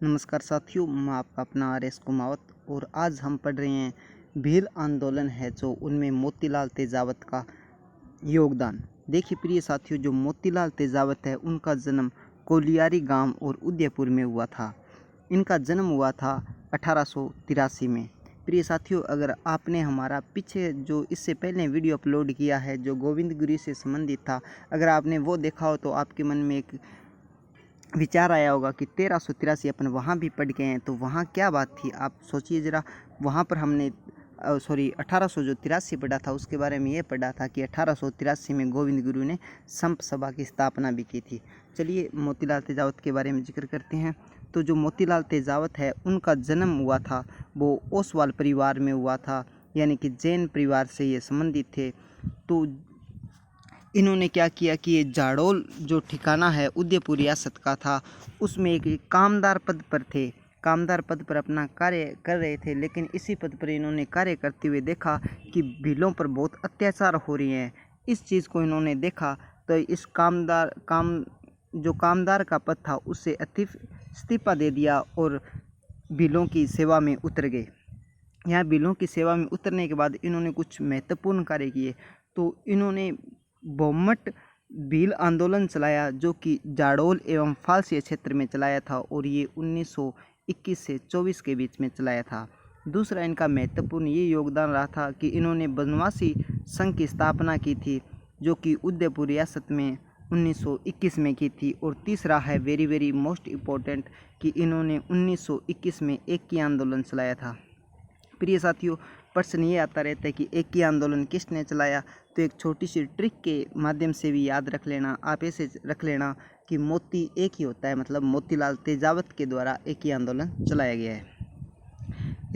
नमस्कार साथियों, मैं आपका अपना आर.एस. कुमावत और आज हम पढ़ रहे हैं भील आंदोलन है जो उनमें मोतीलाल तेजावत का योगदान। देखिए प्रिय साथियों, जो मोतीलाल तेजावत है उनका जन्म कोलियारी गांव और उदयपुर में हुआ था। इनका जन्म हुआ था 1883 में। प्रिय साथियों, अगर आपने हमारा पीछे जो इससे पहले वीडियो अपलोड किया है जो गोविंदगिरी से संबंधित था, अगर आपने वो देखा हो तो आपके मन में एक विचार आया होगा कि 1383 अपन वहाँ भी पढ़ गए हैं, तो वहाँ क्या बात थी आप सोचिए ज़रा। वहाँ पर हमने 1883 पढ़ा था, उसके बारे में ये पढ़ा था कि 1883 में गोविंद गुरु ने संप सभा की स्थापना भी की थी। चलिए मोतीलाल तेजावत के बारे में जिक्र करते हैं। तो जो मोतीलाल तेजावत है उनका जन्म हुआ था वो ओसवाल परिवार में हुआ था, यानी कि जैन परिवार से ये संबंधित थे। तो इन्होंने क्या किया कि ये जाडोल जो ठिकाना है उदयपुर रियासत का था, उसमें एक कामदार पद पर थे। कामदार पद पर अपना कार्य कर रहे थे, लेकिन इसी पद पर इन्होंने कार्य करते हुए देखा कि भीलों पर बहुत अत्याचार हो रहे हैं। इस चीज़ को इन्होंने देखा तो इस कामदार का पद था उससे इस्तीफा दे दिया और भीलों की सेवा में उतर गए। यहाँ भीलों की सेवा में उतरने के बाद इन्होंने कुछ महत्वपूर्ण कार्य किए। तो इन्होंने बोमट भील आंदोलन चलाया जो कि जाडोल एवं फालसिया क्षेत्र में चलाया था और ये 1921 से 24 के बीच में चलाया था। दूसरा इनका महत्वपूर्ण ये योगदान रहा था कि इन्होंने बनवासी संघ की स्थापना की थी जो कि उदयपुर रियासत में 1921 में की थी। और तीसरा है वेरी मोस्ट इम्पोर्टेंट कि इन्होंने 1921 में एक ही आंदोलन चलाया था। प्रिय साथियों, प्रश्न ये आता रहता है कि एक ही आंदोलन किसने चलाया, तो एक छोटी सी ट्रिक के माध्यम से भी याद रख लेना। आप ऐसे रख लेना कि मोती एक ही होता है, मतलब मोतीलाल तेजावत के द्वारा एक ही आंदोलन चलाया गया है।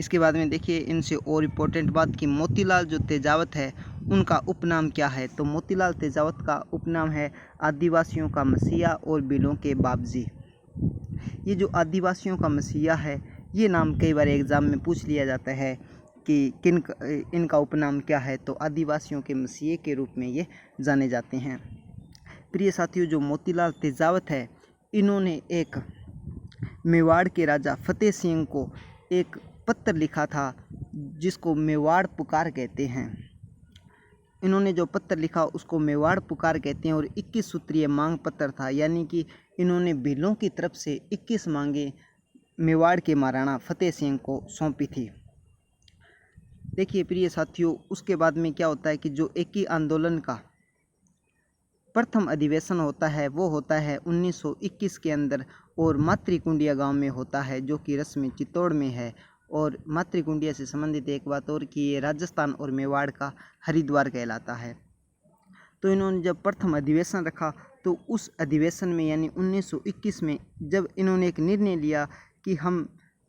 इसके बाद में देखिए इनसे और इम्पोर्टेंट बात कि मोतीलाल जो तेजावत है उनका उपनाम क्या है। तो मोतीलाल तेजावत का उपनाम है आदिवासियों का मसीहा और भीलों के बाबजी। ये जो आदिवासियों का मसीहा है ये नाम कई बार एग्ज़ाम में पूछ लिया जाता है कि इनका उपनाम क्या है, तो आदिवासियों के मसीहे के रूप में ये जाने जाते हैं। प्रिय साथियों, जो मोतीलाल तेजावत है इन्होंने एक मेवाड़ के राजा फतेह सिंह को एक पत्र लिखा था जिसको मेवाड़ पुकार कहते हैं। इन्होंने जो पत्र लिखा उसको मेवाड़ पुकार कहते हैं और 21 सूत्रीय मांग पत्र था, यानी कि इन्होंने भीलों की तरफ से 21 मांगे मेवाड़ के महाराणा फतेह सिंह को सौंपी थी। देखिए प्रिय साथियों, उसके बाद में क्या होता है कि जो एक ही आंदोलन का प्रथम अधिवेशन होता है वो होता है 1921 के अंदर और मातृकुंडिया गांव में होता है जो कि रस्म चित्तौड़ में है। और मातृकुंडिया से संबंधित एक बात और कि ये राजस्थान और मेवाड़ का हरिद्वार कहलाता है। तो इन्होंने जब प्रथम अधिवेशन रखा तो उस अधिवेशन में यानी 1921 में जब इन्होंने एक निर्णय लिया कि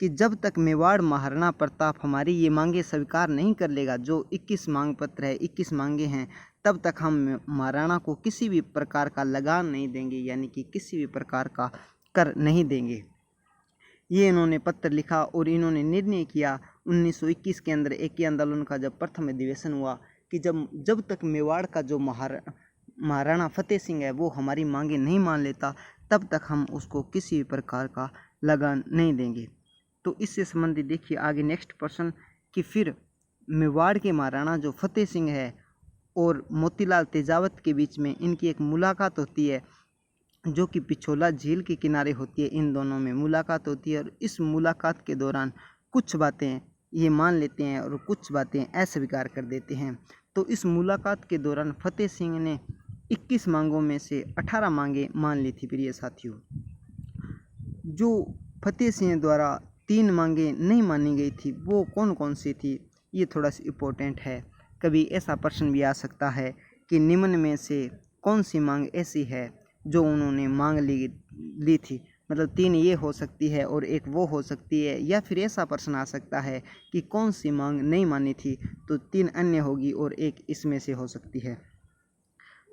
जब तक मेवाड़ महाराणा प्रताप हमारी ये मांगे स्वीकार नहीं कर लेगा, जो 21 मांग पत्र है 21 मांगे हैं, तब तक हम महाराणा को किसी भी प्रकार का लगान नहीं देंगे, यानी कि किसी भी प्रकार का कर नहीं देंगे। ये इन्होंने पत्र लिखा और इन्होंने निर्णय किया 1921 के अंदर एक ही आंदोलन का जब प्रथम अधिवेशन हुआ कि जब तक मेवाड़ का जो महाराणा फतेह सिंह है वो हमारी मांगे नहीं मान लेता, तब तक हम उसको किसी भी प्रकार का लगान नहीं देंगे। तो इससे संबंधित देखिए आगे नेक्स्ट प्रश्न कि फिर मेवाड़ के महाराणा जो फतेह सिंह है और मोतीलाल तेजावत के बीच में इनकी एक मुलाकात होती है जो कि पिछोला झील के किनारे होती है। इन दोनों में मुलाकात होती है और इस मुलाकात के दौरान कुछ बातें ये मान लेते हैं और कुछ बातें अस्वीकार कर देते हैं। तो इस मुलाकात के दौरान फतेह सिंह ने 21 मांगों में से 18 मांगे मान ली थी। प्रिय साथियों, जो फतेह सिंह द्वारा 3 मांगे नहीं मानी गई थी वो कौन कौन सी थी, ये थोड़ा सा इम्पोर्टेंट है। कभी ऐसा प्रश्न भी आ सकता है कि निम्न में से कौन सी मांग ऐसी है जो उन्होंने मांग ली थी, मतलब 3 ये हो सकती है और एक वो हो सकती है। या फिर ऐसा प्रश्न आ सकता है कि कौन सी मांग नहीं मानी थी, तो 3 अन्य होगी और एक इसमें से हो सकती है।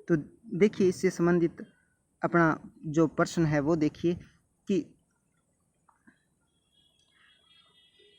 तो देखिए इससे संबंधित अपना जो प्रश्न है वो देखिए कि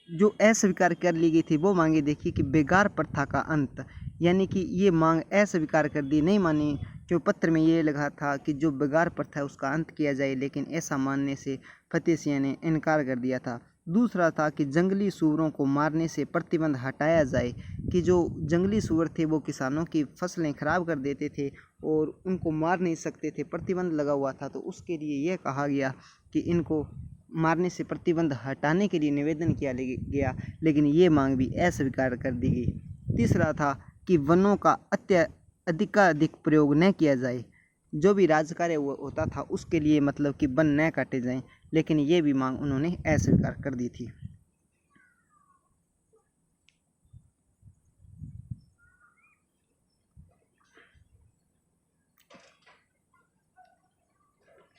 जो अस्वीकार कर ली गई थी वो मांगे देखिए कि बेगार प्रथा का अंत, यानी कि ये मांग अस्वीकार कर दी, नहीं मानी जो पत्र में ये लिखा था कि जो बेगार प्रथा है उसका अंत किया जाए, लेकिन ऐसा मानने से फतेह सिंह ने इनकार कर दिया था। दूसरा था कि जंगली सूअरों को मारने से प्रतिबंध हटाया जाए, कि जो जंगली सूअर थे वो किसानों की फसलें खराब कर देते थे और उनको मार नहीं सकते थे, प्रतिबंध लगा हुआ था। तो उसके लिए यह कहा गया कि इनको मारने से प्रतिबंध हटाने के लिए निवेदन किया गया, लेकिन ये मांग भी अस्वीकार कर दी गई। तीसरा था कि वनों का अधिकाधिक प्रयोग न किया जाए, जो भी राज कार्य होता था उसके लिए मतलब कि वन न काटे जाएं, लेकिन ये भी मांग उन्होंने अस्वीकार कर दी थी।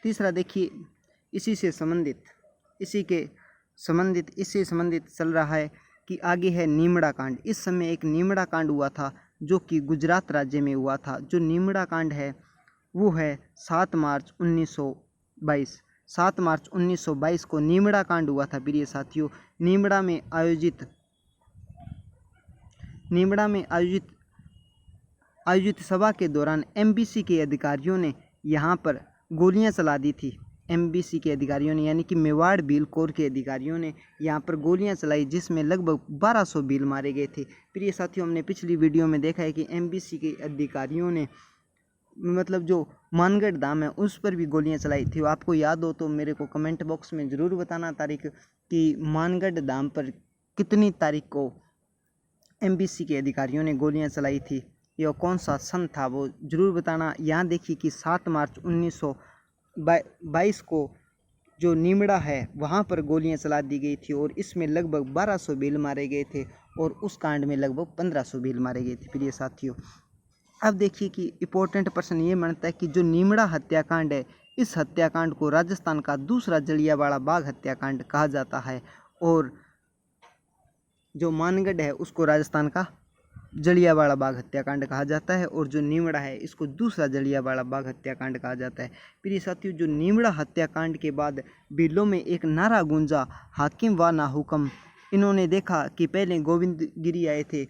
तीसरा देखिए, इसी से संबंधित चल रहा है कि आगे है नीमड़ा कांड। इस समय एक नीमड़ा कांड हुआ था जो कि गुजरात राज्य में हुआ था। जो नीमड़ा कांड है वो है 7 मार्च 1922। 7 मार्च 1922 को नीमड़ा कांड हुआ था प्रिय साथियों। नीमड़ा में आयोजित सभा के दौरान एमबीसी के अधिकारियों ने यहाँ पर गोलियां चला दी थी। एमबीसी के अधिकारियों ने यानी कि मेवाड़ भील कोर के अधिकारियों ने यहाँ पर गोलियां चलाई, जिसमें लगभग 1200 भील मारे गए थे। प्रिय साथियों, हमने पिछली वीडियो में देखा है कि एमबीसी के अधिकारियों ने मतलब जो मानगढ़ धाम है उस पर भी गोलियां चलाई थी। आपको याद हो तो मेरे को कमेंट बॉक्स में ज़रूर बताना तारीख कि मानगढ़ धाम पर कितनी तारीख को एमबीसी के अधिकारियों ने गोलियां चलाई थी, यह कौन सा सन था वो ज़रूर बताना। यहाँ देखिए कि 7 मार्च 1922 को जो नीमड़ा है वहाँ पर गोलियां चला दी गई थी और इसमें लगभग 1200 भील मारे गए थे और उस कांड में लगभग 1500 भील मारे गए थे प्रिय साथियों। अब देखिए कि इम्पोर्टेंट प्रश्न ये मानता है कि जो नीमड़ा हत्याकांड है, इस हत्याकांड को राजस्थान का दूसरा जलियांवाला बाग हत्याकांड कहा जाता है और जो मानगढ़ है उसको राजस्थान का जलियांवाला बाग हत्याकांड कहा जाता है और जो नीमड़ा है इसको दूसरा जलियांवाला बाग हत्याकांड कहा जाता है। प्रिय साथियों, जो नीमड़ा हत्याकांड के बाद भीलों में एक नारा गूंजा, हाकिम व ना हुक्म। इन्होंने देखा कि पहले गोविंदगिरी आए थे,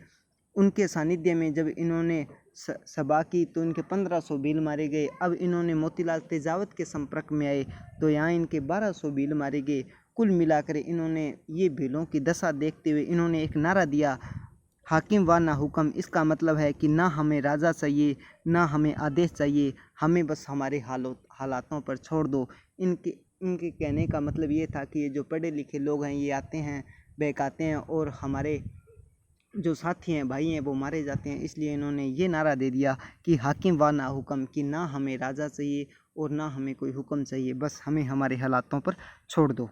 उनके सानिध्य में जब इन्होंने सभा की तो इनके 1500 भील मारे गए। अब इन्होंने मोतीलाल तेजावत के संपर्क में आए तो यहाँ इनके 1200 भील मारे गए। कुल मिलाकर इन्होंने ये भीलों की दशा देखते हुए इन्होंने एक नारा दिया, हाकिम व ना हुक्म। इसका मतलब है कि ना हमें राजा चाहिए ना हमें आदेश चाहिए, हमें बस हमारे हालातों पर छोड़ दो। इनके कहने का मतलब ये था कि ये जो पढ़े लिखे लोग हैं ये आते हैं बहकाते हैं और हमारे जो साथी हैं भाई हैं वो मारे जाते हैं। इसलिए इन्होंने ये नारा दे दिया कि हाकिम व ना हुक्म, कि ना हमें राजा चाहिए और ना हमें कोई हुक्म चाहिए, बस हमें हमारे हालातों पर छोड़ दो।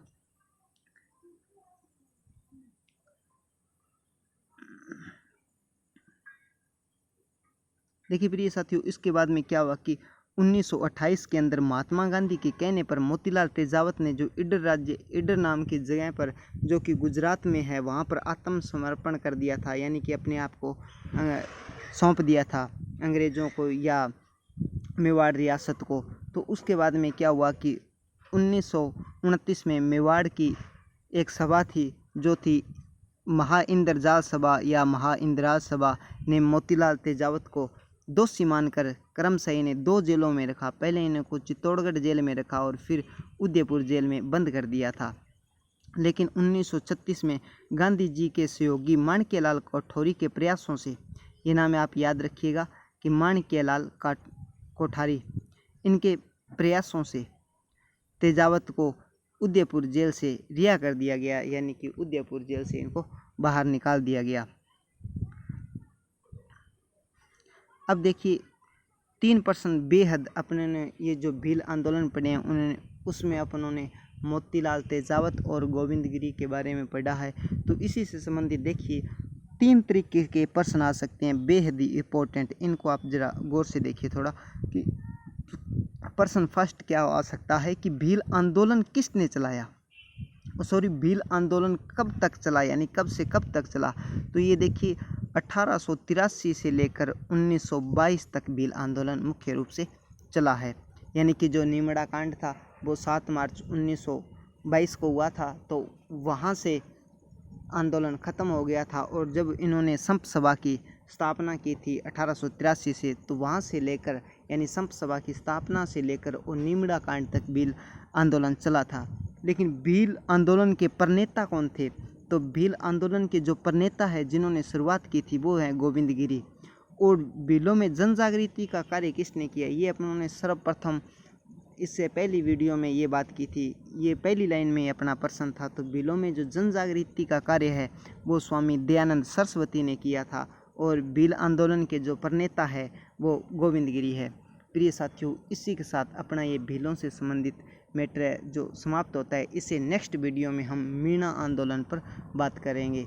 देखिए प्रिय साथियों, इसके बाद में क्या हुआ कि 1928 के अंदर महात्मा गांधी के कहने पर मोतीलाल तेजावत ने जो ईडर नाम की जगह पर जो कि गुजरात में है वहाँ पर आत्मसमर्पण कर दिया था, यानी कि अपने आप को सौंप दिया था अंग्रेज़ों को या मेवाड़ रियासत को। तो उसके बाद में क्या हुआ कि 1929 में मेवाड़ की एक सभा थी जो थी महाइंद्रजाल सभा या महाइंद्राज सभा ने मोतीलाल तेजावत को दोषी मानकर क्रमशः इन्हें 2 जेलों में रखा। पहले इन्हें को चित्तौड़गढ़ जेल में रखा और फिर उदयपुर जेल में बंद कर दिया था। लेकिन 1936 में गांधी जी के सहयोगी माणिक्यलाल कोठारी के प्रयासों से, ये नाम आप याद रखिएगा कि माणिक्यलाल कोठारी, इनके प्रयासों से तेजावत को उदयपुर जेल से रिहा कर दिया गया, यानी कि उदयपुर जेल से इनको बाहर निकाल दिया गया। अब देखिए 3% बेहद अपने ने ये जो भील आंदोलन पढ़े हैं उन्होंने उसमें अपनों ने मोतीलाल तेजावत और गोविंदगिरी के बारे में पढ़ा है। तो इसी से संबंधित देखिए 3 तरीके के प्रश्न आ सकते हैं बेहद ही इम्पोर्टेंट। इनको आप जरा गौर से देखिए थोड़ा कि प्रश्न फर्स्ट क्या आ सकता है कि भील आंदोलन किसने चलाया, भील आंदोलन कब तक चला, यानी कब से कब तक चला। तो ये देखिए 1883 से लेकर 1922 तक भील आंदोलन मुख्य रूप से चला है। यानी कि जो नीमड़ा कांड था वो 7 मार्च 1922 को हुआ था, तो वहाँ से आंदोलन ख़त्म हो गया था। और जब इन्होंने संप सभा की स्थापना की थी 1883 से, तो वहाँ से लेकर यानी संप सभा की स्थापना से लेकर और निमड़ा कांड तक भील आंदोलन चला था। लेकिन भील आंदोलन के प्रणेता कौन थे? तो भील आंदोलन के जो प्रणेता है जिन्होंने शुरुआत की थी वो है गोविंद गिरी। और भीलों में जन जागृति का कार्य किसने किया? ये अपनों सर्वप्रथम इससे पहली वीडियो में ये बात की थी, ये पहली लाइन में अपना प्रश्न था। तो भीलों में जो जन जागृति का कार्य है वो स्वामी दयानंद सरस्वती ने किया था और भील आंदोलन के जो प्रणेता है वो गोविंद गिरी है। प्रिय साथियों, इसी के साथ अपना ये भीलों से संबंधित मैटर जो समाप्त होता है। इसे नेक्स्ट वीडियो में हम मीणा आंदोलन पर बात करेंगे।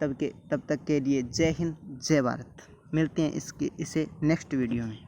तब तक के लिए जय हिंद, जय भारत। मिलते हैं इसे नेक्स्ट वीडियो में।